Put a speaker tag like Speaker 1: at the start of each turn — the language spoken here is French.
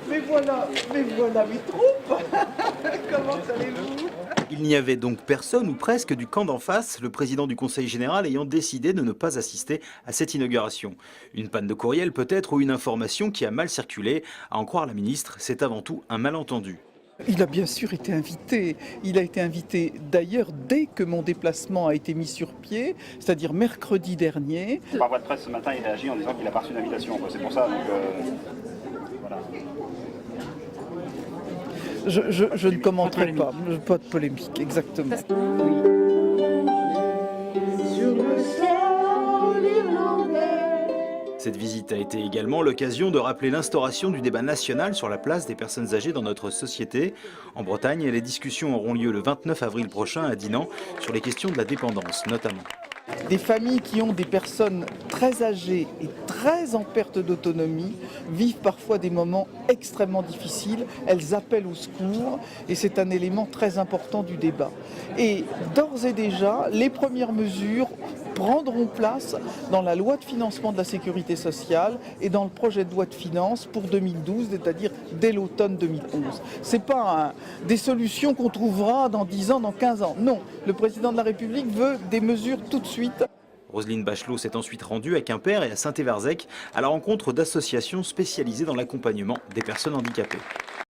Speaker 1: Mais voilà mes troupes. Comment allez-vous?
Speaker 2: Il n'y avait donc personne ou presque du camp d'en face, le président du Conseil général ayant décidé de ne pas assister à cette inauguration. Une panne de courriel peut-être ou une information qui a mal circulé. À en croire la ministre, c'est avant tout un malentendu.
Speaker 1: Il a bien sûr été invité. Il a été invité d'ailleurs dès que mon déplacement a été mis sur pied, c'est-à-dire mercredi dernier.
Speaker 3: Par voie de presse ce matin, il a agi en disant qu'il a pas reçu d'invitation. C'est pour ça, donc voilà.
Speaker 1: Je ne commenterai pas. Pas de polémique, exactement.
Speaker 2: Cette visite a été également l'occasion de rappeler l'instauration du débat national sur la place des personnes âgées dans notre société. En Bretagne, les discussions auront lieu le 29 avril prochain à Dinan sur les questions de la dépendance notamment.
Speaker 1: Des familles qui ont des personnes très âgées et très en perte d'autonomie vivent parfois des moments extrêmement difficiles. Elles appellent au secours et c'est un élément très important du débat. Et d'ores et déjà, les premières mesures prendront place dans la loi de financement de la sécurité sociale et dans le projet de loi de finances pour 2012, c'est-à-dire dès l'automne 2011. Ce n'est pas des solutions qu'on trouvera dans 10 ans, dans 15 ans. Non, le président de la République veut des mesures tout de suite.
Speaker 2: Roselyne Bachelot s'est ensuite rendue à Quimper et à Saint-Évarzec à la rencontre d'associations spécialisées dans l'accompagnement des personnes handicapées.